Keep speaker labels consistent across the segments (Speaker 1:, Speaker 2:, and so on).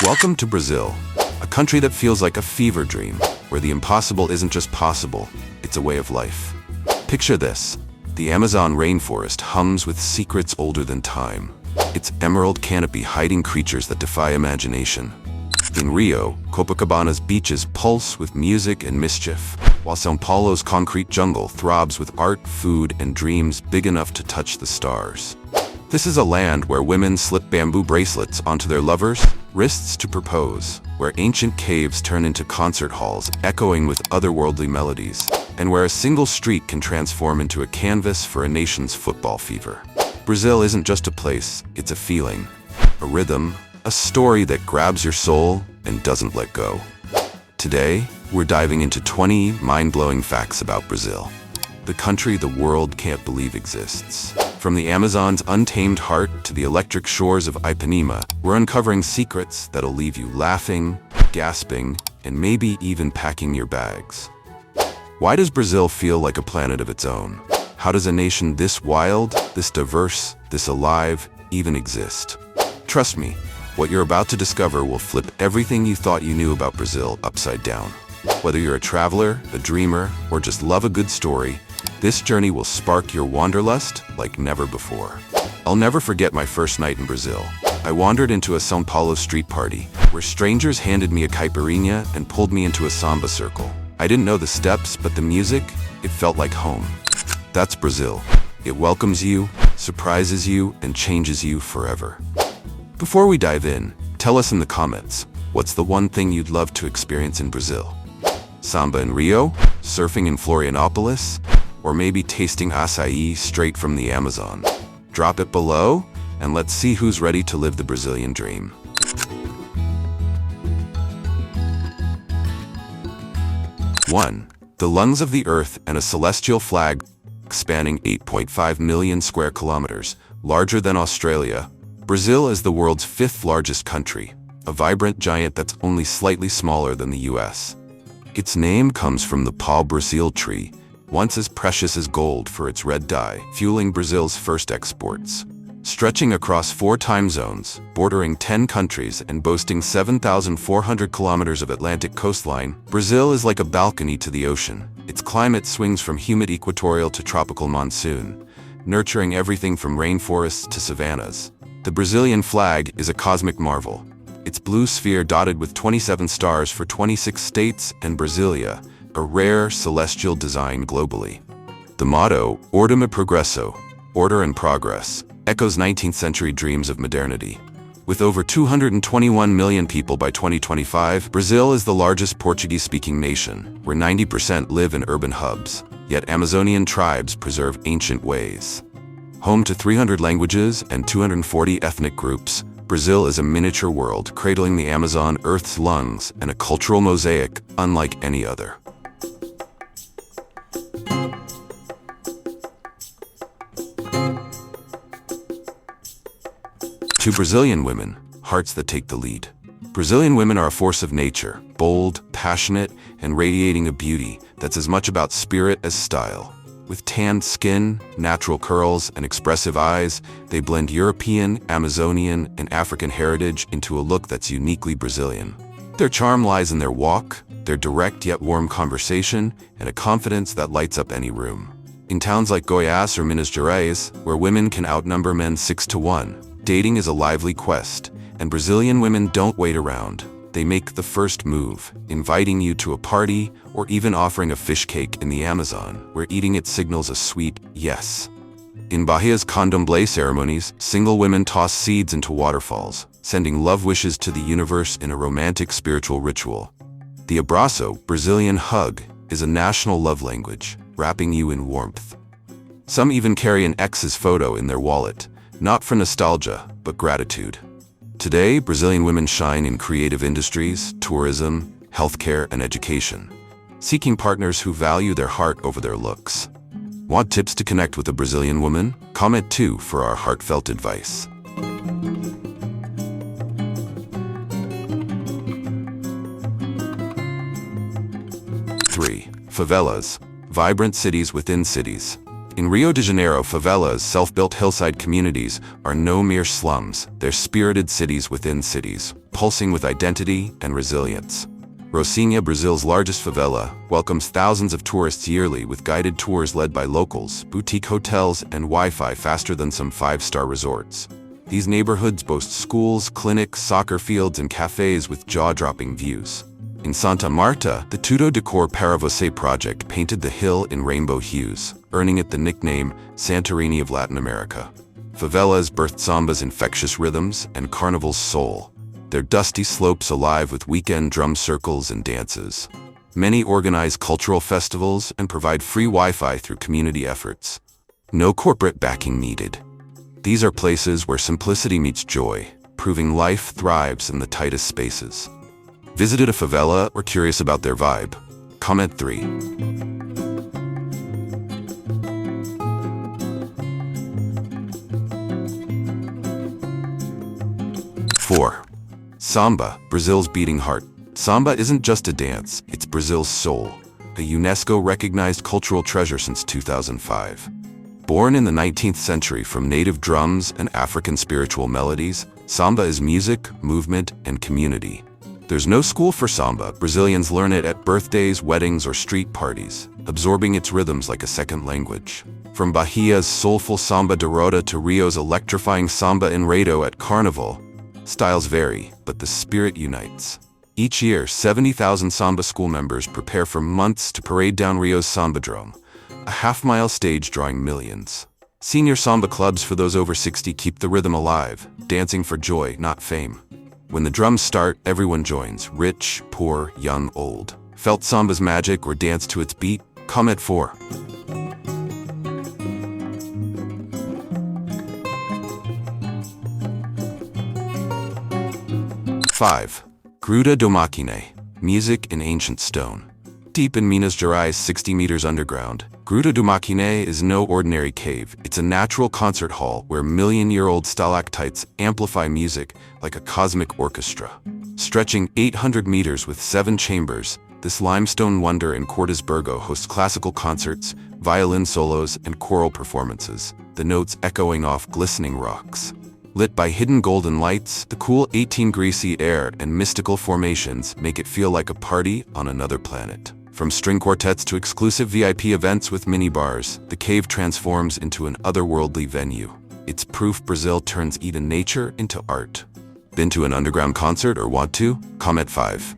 Speaker 1: Welcome to Brazil, a country that feels like a fever dream, where the impossible isn't just possible, it's a way of life. Picture this. The Amazon rainforest hums with secrets older than time, its emerald canopy hiding creatures that defy imagination. In Rio, Copacabana's beaches pulse with music and mischief, while São Paulo's concrete jungle throbs with art, food, and dreams big enough to touch the stars. This is a land where women slip bamboo bracelets onto their lovers' wrists to propose, where ancient caves turn into concert halls echoing with otherworldly melodies, and where a single street can transform into a canvas for a nation's football fever. Brazil isn't just a place, it's a feeling, a rhythm, a story that grabs your soul and doesn't let go. Today, we're diving into 20 mind-blowing facts about Brazil, the country the world can't believe exists. From the Amazon's untamed heart to the electric shores of Ipanema, we're uncovering secrets that'll leave you laughing, gasping, and maybe even packing your bags. Why does Brazil feel like a planet of its own? How does a nation this wild, this diverse, this alive even exist? Trust me, what you're about to discover will flip everything you thought you knew about Brazil upside down. Whether you're a traveler, a dreamer, or just love a good story, this journey will spark your wanderlust like never before. I'll never forget my first night in Brazil. I wandered into a São Paulo street party, where strangers handed me a caipirinha and pulled me into a samba circle. I didn't know the steps, but the music, it felt like home. That's Brazil. It welcomes you, surprises you, and changes you forever. Before we dive in, tell us in the comments, what's the one thing you'd love to experience in Brazil? Samba in Rio? Surfing in Florianopolis? Or maybe tasting açaí straight from the Amazon? Drop it below, and let's see who's ready to live the Brazilian dream. One, the lungs of the earth and a celestial flag spanning 8.5 million square kilometers, larger than Australia. Brazil is the world's fifth largest country, a vibrant giant that's only slightly smaller than the US. Its name comes from the pau-brasil tree, once as precious as gold for its red dye, fueling Brazil's first exports. Stretching across 4 time zones, bordering 10 countries, and boasting 7,400 kilometers of Atlantic coastline, Brazil is like a balcony to the ocean. Its climate swings from humid equatorial to tropical monsoon, nurturing everything from rainforests to savannas. The Brazilian flag is a cosmic marvel. Its blue sphere dotted with 27 stars for 26 states and Brasília, a rare celestial design globally. The motto, Ordem e Progresso, order and progress, echoes 19th century dreams of modernity. With over 221 million people by 2025, Brazil is the largest Portuguese-speaking nation, where 90% live in urban hubs, yet Amazonian tribes preserve ancient ways. Home to 300 languages and 240 ethnic groups, Brazil is a miniature world cradling the Amazon, Earth's lungs, and a cultural mosaic unlike any other. To Brazilian women, hearts that take the lead. Brazilian women are a force of nature, bold, passionate, and radiating a beauty that's as much about spirit as style. With tanned skin, natural curls, and expressive eyes, they blend European, Amazonian, and African heritage into a look that's uniquely Brazilian. Their charm lies in their walk, their direct yet warm conversation, and a confidence that lights up any room. In towns like Goiás or Minas Gerais, where women can outnumber men 6 to 1, dating is a lively quest, and Brazilian women don't wait around. They make the first move, inviting you to a party or even offering a fish cake in the Amazon, where eating it signals a sweet yes. In Bahia's candomblé ceremonies, single women toss seeds into waterfalls, sending love wishes to the universe in a romantic spiritual ritual. The abraço, Brazilian hug, is a national love language, wrapping you in warmth. Some even carry an ex's photo in their wallet, not for nostalgia, but gratitude. Today, Brazilian women shine in creative industries, tourism, healthcare, and education, seeking partners who value their heart over their looks. Want tips to connect with a Brazilian woman? Comment 2 for our heartfelt advice. 3. Favelas, vibrant cities within cities. In Rio de Janeiro, favelas, self-built hillside communities, are no mere slums. They're spirited cities within cities, pulsing with identity and resilience. Rocinha, Brazil's largest favela, welcomes thousands of tourists yearly with guided tours led by locals, boutique hotels, and Wi-Fi faster than some five-star resorts. These neighborhoods boast schools, clinics, soccer fields, and cafes with jaw-dropping views. In Santa Marta, the Tudo de Cor para Você project painted the hill in rainbow hues, earning it the nickname Santorini of Latin America. Favelas birthed samba's infectious rhythms and carnival's soul, their dusty slopes alive with weekend drum circles and dances. Many organize cultural festivals and provide free Wi-Fi through community efforts. No corporate backing needed. These are places where simplicity meets joy, proving life thrives in the tightest spaces. Visited a favela or curious about their vibe? Comment 3. 4. Samba, Brazil's beating heart. Samba isn't just a dance, it's Brazil's soul, a UNESCO-recognized cultural treasure since 2005. Born in the 19th century from native drums and African spiritual melodies, samba is music, movement, and community. There's no school for samba. Brazilians learn it at birthdays, weddings, or street parties, absorbing its rhythms like a second language. From Bahia's soulful samba de roda to Rio's electrifying samba enredo at Carnival, styles vary, but the spirit unites. Each year, 70,000 samba school members prepare for months to parade down Rio's Sambadrome, a half-mile stage drawing millions. Senior samba clubs for those over 60 keep the rhythm alive, dancing for joy, not fame. When the drums start, everyone joins, rich, poor, young, old. Felt samba's magic or danced to its beat? Comment 4. 5. Gruta do Machine, music in ancient stone. Deep in Minas Gerais, 60 meters underground, Gruta do Machine is no ordinary cave. It's a natural concert hall where million-year-old stalactites amplify music like a cosmic orchestra. Stretching 800 meters with 7 chambers, this limestone wonder in Cordesburgo hosts classical concerts, violin solos, and choral performances, the notes echoing off glistening rocks. Lit by hidden golden lights, the cool 18-degree air and mystical formations make it feel like a party on another planet. From string quartets to exclusive VIP events with mini-bars, the cave transforms into an otherworldly venue. It's proof Brazil turns even nature into art. Been to an underground concert or want to? Comment 5.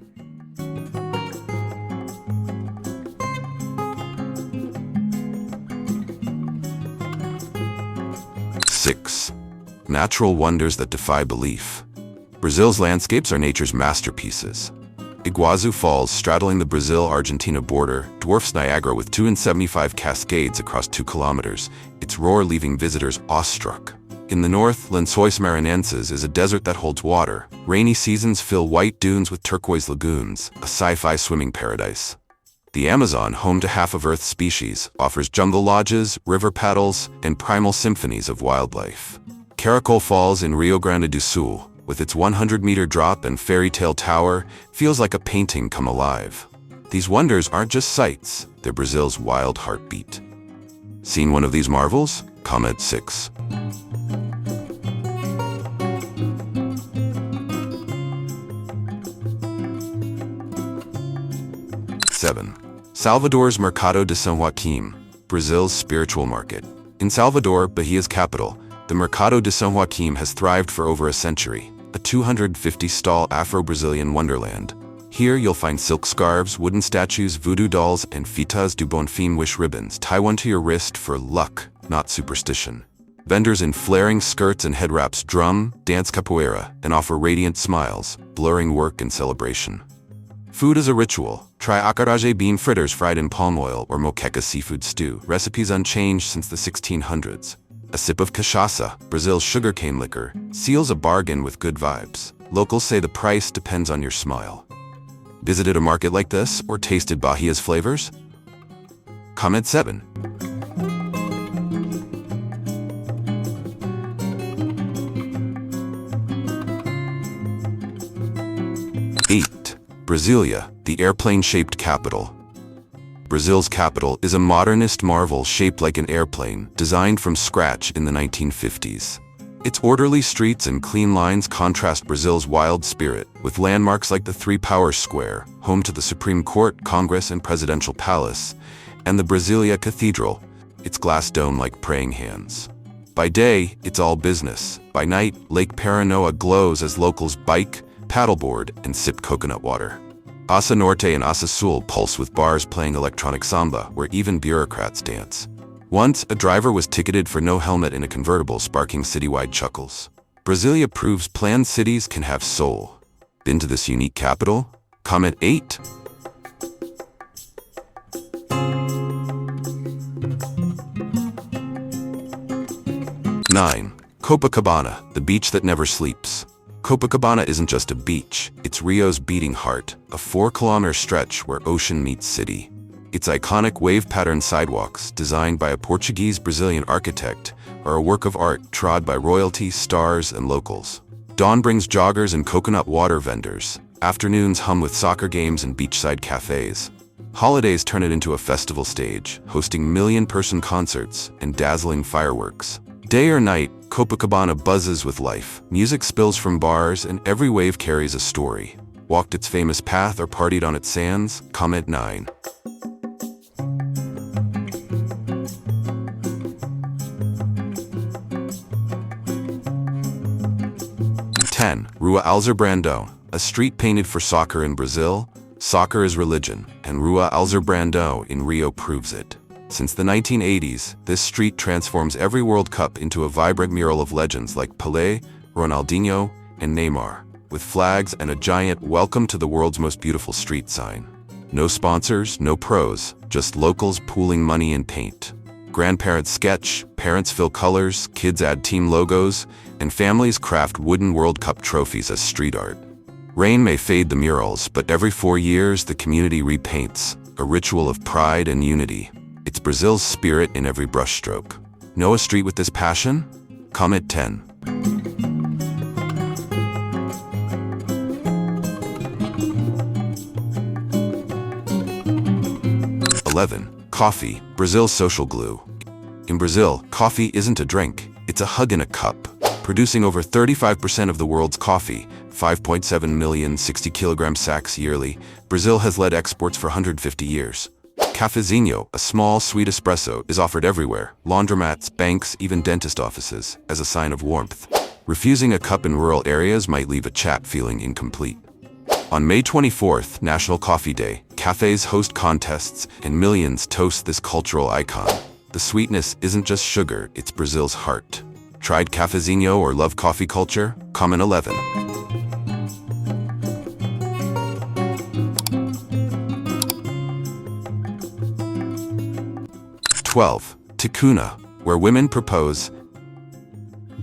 Speaker 1: 6. Natural wonders that defy belief. Brazil's landscapes are nature's masterpieces. Iguazu Falls, straddling the Brazil-Argentina border, dwarfs Niagara with 275 cascades across 2 kilometers, its roar leaving visitors awestruck. In the north, Lençóis Maranhenses is a desert that holds water. Rainy seasons fill white dunes with turquoise lagoons, a sci-fi swimming paradise. The Amazon, home to half of Earth's species, offers jungle lodges, river paddles, and primal symphonies of wildlife. Caracol Falls in Rio Grande do Sul, with its 100-meter drop and fairy tale tower, feels like a painting come alive. These wonders aren't just sights, they're Brazil's wild heartbeat. Seen one of these marvels? Comment 6. 7. Salvador's Mercado de São Joaquim, Brazil's spiritual market. In Salvador, Bahia's capital, the Mercado de São Joaquim has thrived for over a century, a 250-stall Afro-Brazilian wonderland. Here you'll find silk scarves, wooden statues, voodoo dolls, and fitas do Bonfim wish ribbons. Tie one to your wrist for luck, not superstition. Vendors in flaring skirts and head wraps drum, dance capoeira, and offer radiant smiles, blurring work and celebration. Food is a ritual. Try acarajé bean fritters fried in palm oil or moqueca seafood stew, recipes unchanged since the 1600s. A sip of cachaça, Brazil's sugarcane liquor, seals a bargain with good vibes. Locals say the price depends on your smile. Visited a market like this or tasted Bahia's flavors? Comment 7. 8. Brasília, the airplane-shaped capital. Brazil's capital is a modernist marvel shaped like an airplane, designed from scratch in the 1950s. Its orderly streets and clean lines contrast Brazil's wild spirit, with landmarks like the Three Powers Square, home to the Supreme Court, Congress, and Presidential Palace, and the Brasília Cathedral, its glass dome like praying hands. By day, it's all business. By night, Lake Paranoa glows as locals bike, paddleboard, and sip coconut water. Asa Norte and Asa Sul pulse with bars playing electronic samba, where even bureaucrats dance. Once, a driver was ticketed for no helmet in a convertible, sparking citywide chuckles. Brasília proves planned cities can have soul. Been to this unique capital? Comment 8. Nine. Copacabana, the beach that never sleeps. Copacabana isn't just a beach, it's Rio's beating heart, a 4-kilometer stretch where ocean meets city. Its iconic wave-patterned sidewalks, designed by a Portuguese-Brazilian architect, are a work of art trod by royalty, stars, and locals. Dawn brings joggers and coconut water vendors. Afternoons hum with soccer games and beachside cafes. Holidays turn it into a festival stage, hosting million-person concerts and dazzling fireworks. Day or night, Copacabana buzzes with life. Music spills from bars, and every wave carries a story. Walked its famous path or partied on its sands? Comment 9. 10. Rua Alzerbrandão, a street painted for soccer in Brazil. Soccer is religion, and Rua Alzerbrandão in Rio proves it. Since the 1980s, this street transforms every World Cup into a vibrant mural of legends like Pelé, Ronaldinho, and Neymar, with flags and a giant "Welcome to the world's most beautiful street" sign. No sponsors, no pros, just locals pooling money in paint. Grandparents sketch, parents fill colors, kids add team logos, and families craft wooden World Cup trophies as street art. Rain may fade the murals, but every 4 years the community repaints, a ritual of pride and unity. It's Brazil's spirit in every brushstroke. Know a street with this passion? Comment 10. 11. Coffee, Brazil's social glue. In Brazil, coffee isn't a drink, it's a hug in a cup. Producing over 35% of the world's coffee, 5.7 million 60-kilogram sacks yearly, Brazil has led exports for 150 years. Cafezinho, a small, sweet espresso, is offered everywhere, laundromats, banks, even dentist offices, as a sign of warmth. Refusing a cup in rural areas might leave a chat feeling incomplete. On May 24th, National Coffee Day, cafes host contests, and millions toast this cultural icon. The sweetness isn't just sugar, it's Brazil's heart. Tried cafezinho or love coffee culture? Comment 11. 12. Tikuna, where women propose.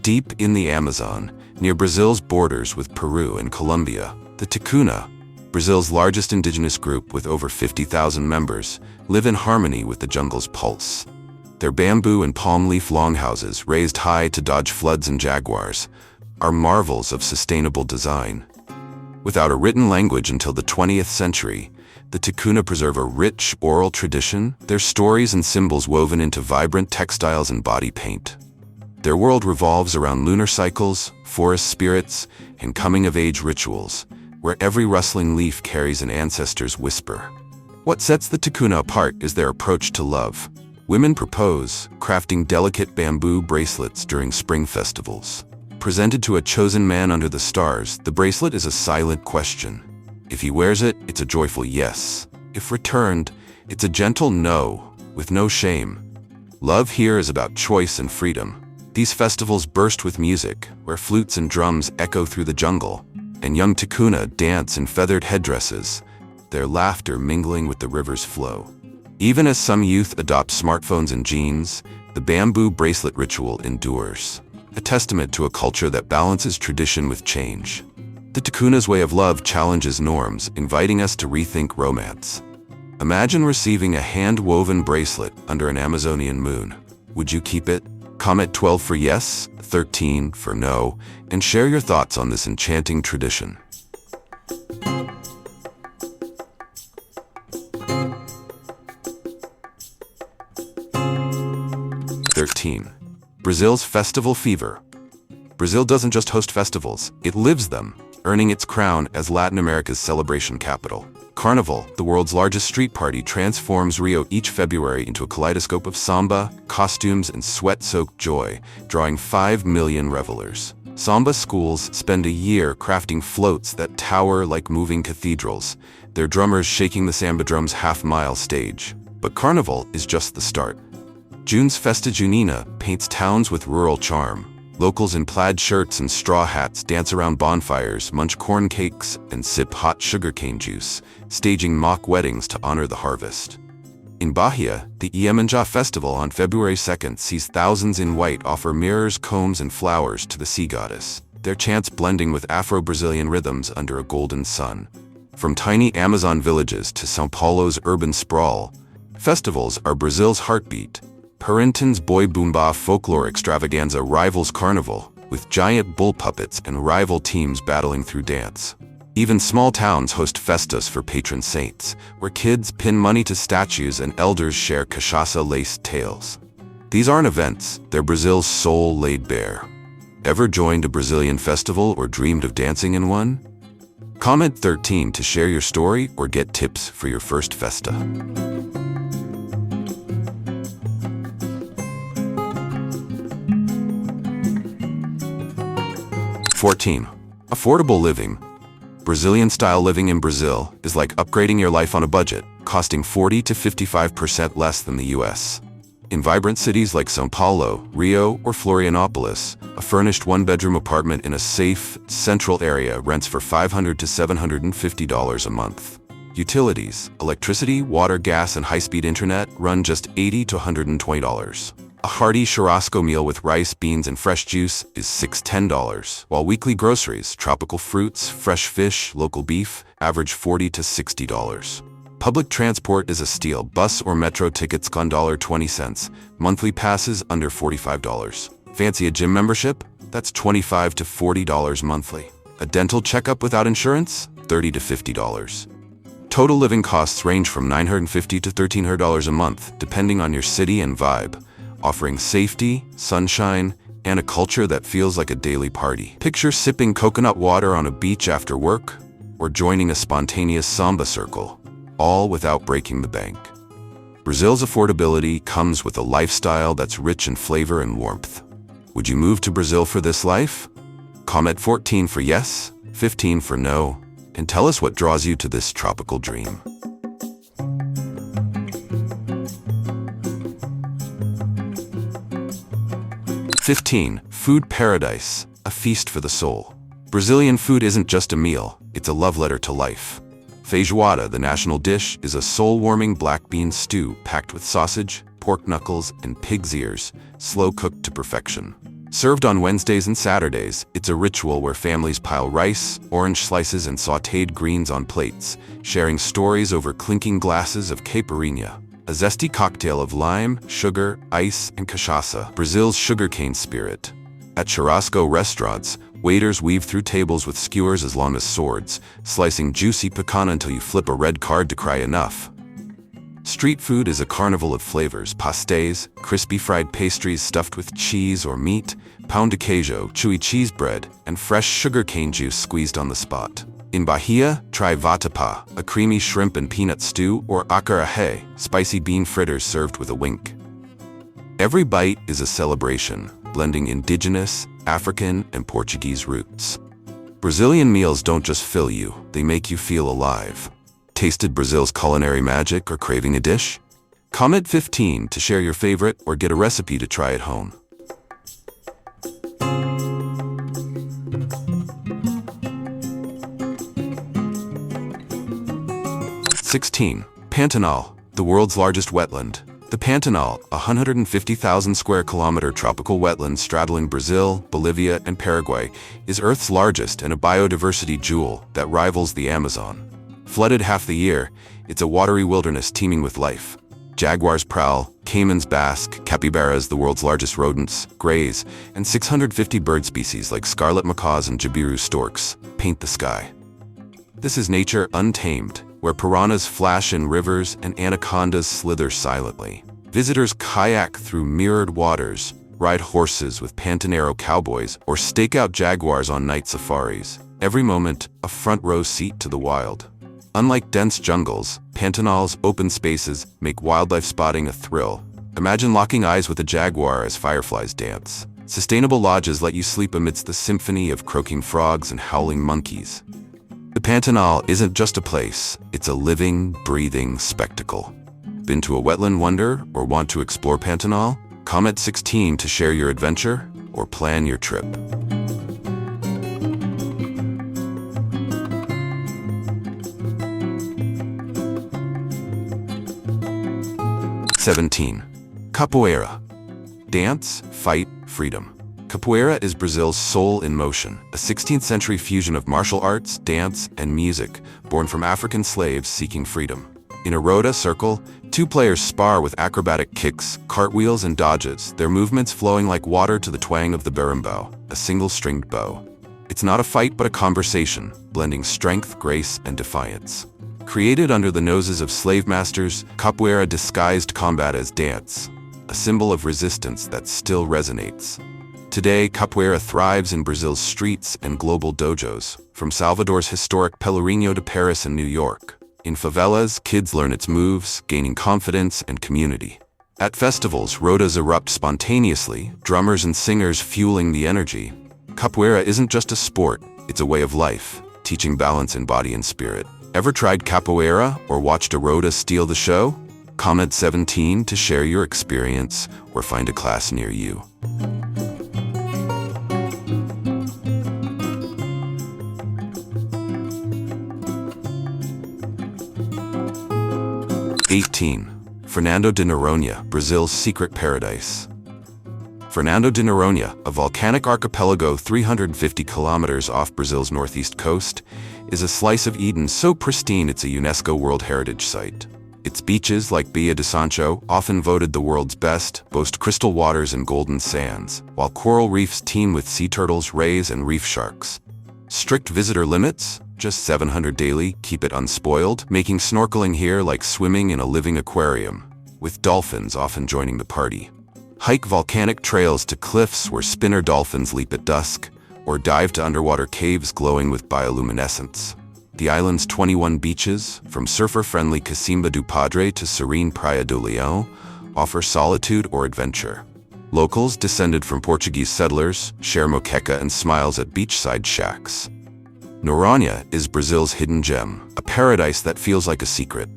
Speaker 1: Deep in the Amazon, near Brazil's borders with Peru and Colombia, the Tikuna, Brazil's largest indigenous group with over 50,000 members, live in harmony with the jungle's pulse. Their bamboo and palm leaf longhouses, raised high to dodge floods and jaguars, are marvels of sustainable design. Without a written language until the 20th century, the Tikuna preserve a rich oral tradition, their stories and symbols woven into vibrant textiles and body paint. Their world revolves around lunar cycles, forest spirits, and coming-of-age rituals, where every rustling leaf carries an ancestor's whisper. What sets the Tikuna apart is their approach to love. Women propose, crafting delicate bamboo bracelets during spring festivals. Presented to a chosen man under the stars, the bracelet is a silent question. If he wears it, it's a joyful yes. If returned, it's a gentle no, with no shame. Love here is about choice and freedom. These festivals burst with music, where flutes and drums echo through the jungle, and young Tikuna dance in feathered headdresses, their laughter mingling with the river's flow. Even as some youth adopt smartphones and jeans, the bamboo bracelet ritual endures, a testament to a culture that balances tradition with change. The Tikuna's way of love challenges norms, inviting us to rethink romance. Imagine receiving a hand-woven bracelet under an Amazonian moon. Would you keep it? Comment 12 for yes, 13 for no, and share your thoughts on this enchanting tradition. " 13. 13. Brazil's festival fever. Brazil doesn't just host festivals, it lives them, earning its crown as Latin America's celebration capital. Carnival, the world's largest street party, transforms Rio each February into a kaleidoscope of samba, costumes, and sweat-soaked joy, drawing 5 million revelers. Samba schools spend a year crafting floats that tower like moving cathedrals, their drummers shaking the samba drum's half-mile stage. But Carnival is just the start. June's Festa Junina paints towns with rural charm. Locals in plaid shirts and straw hats dance around bonfires, munch corn cakes, and sip hot sugarcane juice, staging mock weddings to honor the harvest. In Bahia, the Iemanjá festival on February 2nd sees thousands in white offer mirrors, combs, and flowers to the sea goddess, their chants blending with Afro-Brazilian rhythms under a golden sun. From tiny Amazon villages to São Paulo's urban sprawl, festivals are Brazil's heartbeat. Parinton's Boi Bumbá folklore extravaganza rivals Carnival, with giant bull puppets and rival teams battling through dance. Even small towns host festas for patron saints, where kids pin money to statues and elders share cachaça-laced tales. These aren't events, they're Brazil's soul laid bare. Ever joined a Brazilian festival or dreamed of dancing in one? Comment 13 to share your story or get tips for your first festa. 14. Affordable living. Brazilian-style living in Brazil is like upgrading your life on a budget, costing 40 to 55% less than the US. In vibrant cities like São Paulo, Rio, or Florianópolis, a furnished one-bedroom apartment in a safe, central area rents for $500 to $750 a month. Utilities, electricity, water, gas, and high-speed internet run just $80 to $120. A hearty churrasco meal with rice, beans, and fresh juice is $6 to $10, while weekly groceries, tropical fruits, fresh fish, local beef, average $40 to $60. Public transport is a steal. Bus or metro tickets $1.20, monthly passes under $45. Fancy a gym membership? That's $25 to $40 monthly. A dental checkup without insurance? $30 to $50. Total living costs range from $950 to $1,300 a month, depending on your city and vibe, offering safety, sunshine, and a culture that feels like a daily party. Picture sipping coconut water on a beach after work, or joining a spontaneous samba circle, all without breaking the bank. Brazil's affordability comes with a lifestyle that's rich in flavor and warmth. Would you move to Brazil for this life? Comment 14 for yes, 15 for no, and tell us what draws you to this tropical dream. 15. Food paradise, a feast for the soul. Brazilian food isn't just a meal, it's a love letter to life. Feijoada, the national dish, is a soul-warming black bean stew packed with sausage, pork knuckles, and pig's ears, slow-cooked to perfection. Served on Wednesdays and Saturdays, it's a ritual where families pile rice, orange slices, and sautéed greens on plates, sharing stories over clinking glasses of caipirinha, a zesty cocktail of lime, sugar, ice, and cachaça, Brazil's sugarcane spirit. At churrasco restaurants, waiters weave through tables with skewers as long as swords, slicing juicy picana until you flip a red card to cry enough. Street food is a carnival of flavors: pastéis, crispy fried pastries stuffed with cheese or meat, pão de queijo, chewy cheese bread, and fresh sugarcane juice squeezed on the spot. In Bahia, try vatapá, a creamy shrimp and peanut stew, or acarajé, spicy bean fritters served with a wink. Every bite is a celebration, blending indigenous, African, and Portuguese roots. Brazilian meals don't just fill you, they make you feel alive. Tasted Brazil's culinary magic or craving a dish? Comment 15 to share your favorite or get a recipe to try at home. 16. Pantanal, the world's largest wetland. The Pantanal, a 150,000 square kilometer tropical wetland straddling Brazil, Bolivia, and Paraguay, is Earth's largest and a biodiversity jewel that rivals the Amazon. Flooded half the year, it's a watery wilderness teeming with life. Jaguars prowl, caimans bask, capybaras, the world's largest rodents, graze, and 650 bird species like scarlet macaws and jabiru storks paint the sky. This is nature untamed, where piranhas flash in rivers and anacondas slither silently. Visitors kayak through mirrored waters, ride horses with Pantanal cowboys, or stake out jaguars on night safaris. Every moment, a front row seat to the wild. Unlike dense jungles, Pantanal's open spaces make wildlife spotting a thrill. Imagine locking eyes with a jaguar as fireflies dance. Sustainable lodges let you sleep amidst the symphony of croaking frogs and howling monkeys. The Pantanal isn't just a place, it's a living, breathing spectacle. Been to a wetland wonder or want to explore Pantanal? Comment 16 to share your adventure or plan your trip. 17. Capoeira. Dance, fight, freedom. Capoeira is Brazil's soul in motion, a 16th century fusion of martial arts, dance, and music, born from African slaves seeking freedom. In a roda circle, two players spar with acrobatic kicks, cartwheels, and dodges, their movements flowing like water to the twang of the berimbau, a single-stringed bow. It's not a fight but a conversation, blending strength, grace, and defiance. Created under the noses of slave masters, capoeira disguised combat as dance, a symbol of resistance that still resonates. Today, capoeira thrives in Brazil's streets and global dojos, from Salvador's historic Pelourinho to Paris and New York. In favelas, kids learn its moves, gaining confidence and community. At festivals, rodas erupt spontaneously, drummers and singers fueling the energy. Capoeira isn't just a sport, it's a way of life, teaching balance in body and spirit. Ever tried capoeira or watched a roda steal the show? Comment 17 to share your experience or find a class near you. 18. Fernando de Noronha, Brazil's secret paradise. Fernando de Noronha, a volcanic archipelago 350 kilometers off Brazil's northeast coast, is a slice of Eden so pristine it's a UNESCO World Heritage Site. Its beaches, like Baía de Sancho, often voted the world's best, boast crystal waters and golden sands, while coral reefs teem with sea turtles, rays, and reef sharks. Strict visitor limits, just 700 daily, keep it unspoiled, making snorkeling here like swimming in a living aquarium, with dolphins often joining the party. Hike volcanic trails to cliffs where spinner dolphins leap at dusk, or dive to underwater caves glowing with bioluminescence. The island's 21 beaches, from surfer-friendly Cacimba do Padre to serene Praia do Leão, offer solitude or adventure. Locals, descended from Portuguese settlers, share moqueca and smiles at beachside shacks. Noronha is Brazil's hidden gem, a paradise that feels like a secret.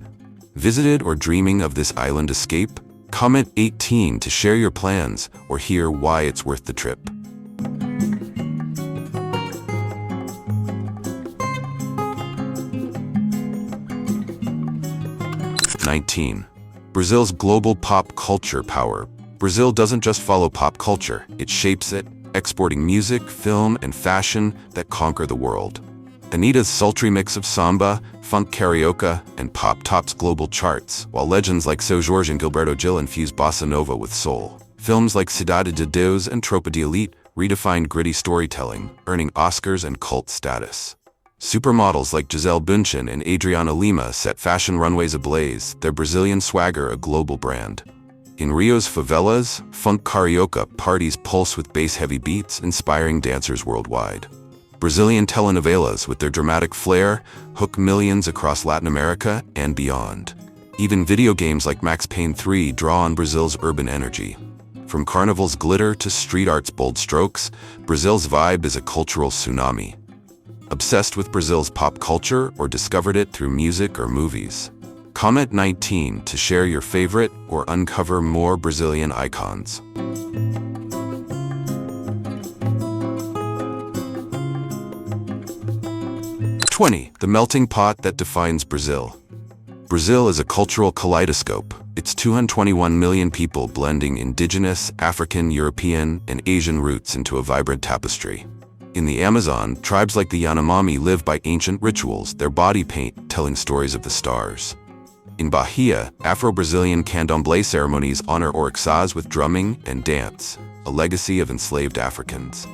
Speaker 1: Visited or dreaming of this island escape? Comment 18 to share your plans or hear why it's worth the trip. 19. Brazil's global pop culture power. Brazil doesn't just follow pop culture, it shapes it, exporting music, film, and fashion that conquer the world. Anitta's sultry mix of samba, funk karaoke, and pop tops global charts, while legends like Seu Jorge and Gilberto Gil infuse bossa nova with soul. Films like Cidade de Deus and Tropa de Elite redefined gritty storytelling, earning Oscars and cult status. Supermodels like Gisele Bündchen and Adriana Lima set fashion runways ablaze, their Brazilian swagger a global brand. In Rio's favelas, funk karaoke parties pulse with bass-heavy beats, inspiring dancers worldwide. Brazilian telenovelas, with their dramatic flair, hook millions across Latin America and beyond. Even video games like Max Payne 3 draw on Brazil's urban energy. From carnival's glitter to street art's bold strokes, Brazil's vibe is a cultural tsunami. Obsessed with Brazil's pop culture or discovered it through music or movies? Comment 19 to share your favorite or uncover more Brazilian icons. 20. The melting pot that defines Brazil. Brazil is a cultural kaleidoscope. Its 221 million people blending indigenous, African, European, and Asian roots into a vibrant tapestry. In the Amazon, tribes like the Yanomami live by ancient rituals, their body paint telling stories of the stars. In Bahia, Afro-Brazilian candomblé ceremonies honor Orixás with drumming and dance, a legacy of enslaved Africans.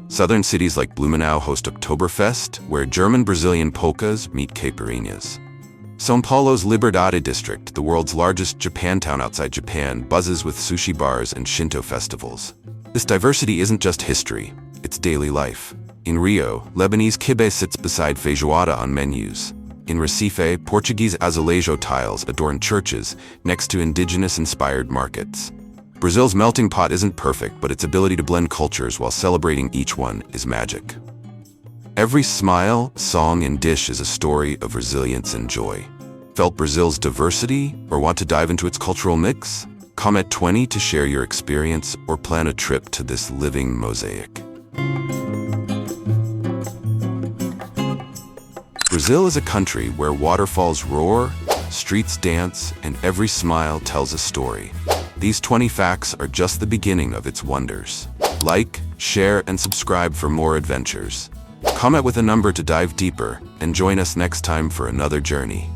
Speaker 1: Southern cities like Blumenau host Oktoberfest, where German-Brazilian polkas meet caipirinhas. São Paulo's Liberdade district, the world's largest Japantown outside Japan, buzzes with sushi bars and Shinto festivals. This diversity isn't just history, it's daily life. In Rio, Lebanese kibbeh sits beside feijoada on menus. In Recife, Portuguese azulejo tiles adorn churches next to indigenous-inspired markets. Brazil's melting pot isn't perfect, but its ability to blend cultures while celebrating each one is magic. Every smile, song, and dish is a story of resilience and joy. Felt Brazil's diversity or want to dive into its cultural mix? Comment 20 to share your experience or plan a trip to this living mosaic. Brazil is a country where waterfalls roar, streets dance, and every smile tells a story. These 20 facts are just the beginning of its wonders. Like, share, and subscribe for more adventures. Comment with a number to dive deeper, and join us next time for another journey.